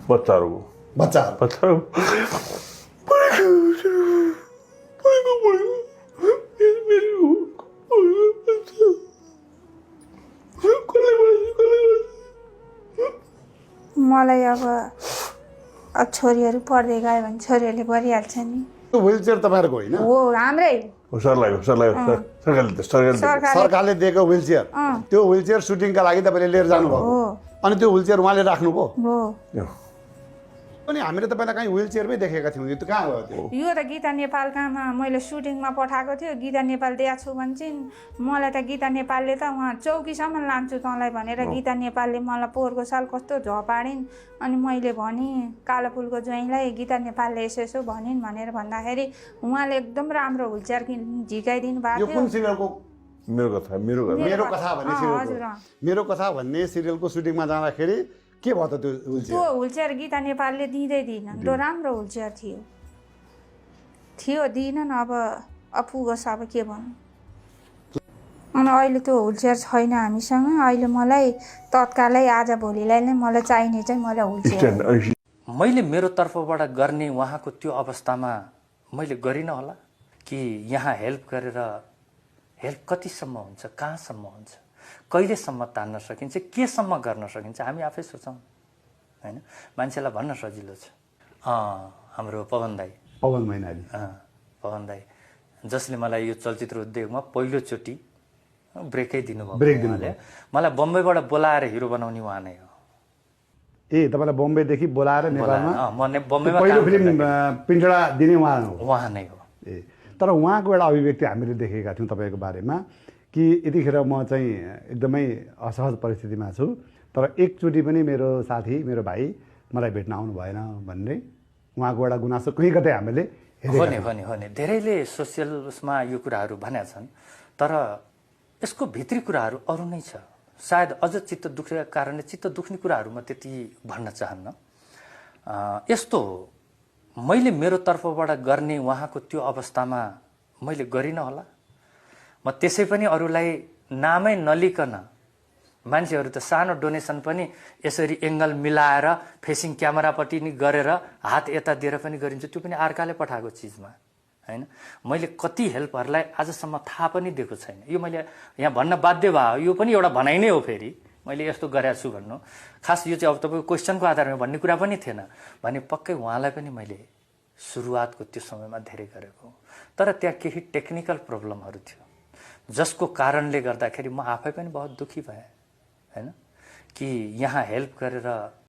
बच्चाहरूको बच्चाहरू मलाई अब छोरीहरू पढ्दै गयो भने छोरीहरूले गरिहाल्छ नि। त्यो व्हील चेयर तपाईँहरूको होइन, हो हाम्रै सरकारले सरकारले दिएको व्हील चेयर। त्यो व्हील चेयर सुटिङका लागि तपाईँले लिएर जानुभयो हो अनि त्यो व्हील चेयर उहाँले राख्नुभयो हो। अनि हामीले तपाईँलाई कहीँ व्हील चेयरमै देखेका थियौँ, त्यो कहाँ गयो त्यो? यो त गीता नेपालकामा मैले सुटिङमा पठाएको थियो। गीता नेपाल दिएको छु भन्छन्। मलाई त गीता नेपालले त उहाँ चौकीसम्म लान्छु तँलाई भनेर गीता नेपालले मलाई पोहोरको साल कस्तो झपाडिन्। अनि मैले भनेँ कालो फुलको ज्वाइँलाई गीता नेपालले यसो यसो भनिन् भनेर भन्दाखेरि उहाँले एकदम राम्रो हुलचेयर झिकाइदिनु भएको यो कुन सिरियलको? मेरो कथा मेरो कथा भन्ने हजुर सिरियलको मेरो कथा भन्ने सिरियलको सुटिङमा जाँदाखेरि के भयो त त्यो व्हील त्यो हुलचेयर गीता नेपालले दिँदै दिएनन्। त्यो राम्रो हुलचेयर थियो दिएनन्। अब पुगोस् अब के भन्नु। अनि अहिले त्यो हुलचेयर छैन हामीसँग। अहिले मलाई तत्कालै आज भोलिलाई नै मलाई चाहिने चाहिँ मलाई हुलचेयर। मैले मेरो तर्फबाट गर्ने उहाँको त्यो अवस्थामा मैले गरिनँ होला कि यहाँ हेल्प गरेर हेल्प कतिसम्म हुन्छ, कहाँसम्म हुन्छ, कहिलेसम्म तान्न सकिन्छ, केसम्म गर्न सकिन्छ हामी आफै सोचौँ होइन। मान्छेलाई भन्न सजिलो छ। हाम्रो पवन मैनाली पवन दाई जसले मलाई यो चलचित्र उद्योगमा पहिलोचोटि ब्रेकै दिनुभयो। मलाई बम्बईबाट बोलाएर हिरो बनाउने उहाँ नै हो। ए तपाईँलाई बम्बईदेखि बोलाएर नेपालमा म बम्बईमा पहिलो फिल्म पिन्जडा दिने उहाँ नै हो। ए तर उहाँको एउटा अभिव्यक्ति हामीले देखेका थियौँ तपाईँको बारेमा कि यतिखेर म चाहिँ एकदमै असहज परिस्थितिमा छु, तर एकचोटि पनि मेरो साथी मेरो भाइ मलाई भेट्न आउनु भएन भन्ने उहाँको एउटा गुनासो कहीँ कतै हामीले हो नि धेरैले सोसियल उसमा यो कुराहरू भनेका छन्। तर यसको भित्री कुराहरू अरू नै छ। सायद अझ चित्त दुखेका कारणले चित्त दुख्ने कुराहरू म त्यति भन्न चाहन्न। यस्तो हो, मैले मेरो तर्फबाट गर्ने उहाँको त्यो अवस्थामा मैले गरिनँ होला। म त्यसै पनि अरूलाई नामै नलिकन मान्छेहरू त सानो डोनेसन पनि यसरी एङ्गल मिलाएर फेसिङ क्यामेरापट्टि नि गरेर हात यता दिएर पनि गरिन्छ। त्यो पनि अर्काले पठाएको चिजमा होइन। मैले कति हेल्पहरूलाई आजसम्म थाहा पनि दिएको छैन। यो मैले यहाँ भन्न बाध्य भयो। यो पनि एउटा भनाइ नै हो। फेरि मैले यस्तो गरेको छु भन्नु खास यो चाहिँ अब तपाईँको क्वेसनको आधारमा भन्ने कुरा पनि थिएन भने पक्कै उहाँलाई पनि मैले सुरुवातको त्यो समयमा धेरै गरेको। तर त्यहाँ केही टेक्निकल प्रब्लमहरू थियो जसको कारणले गर्दाखेरि म आफै पनि बहुत दुखी भएँ होइन कि यहाँ हेल्प गरेर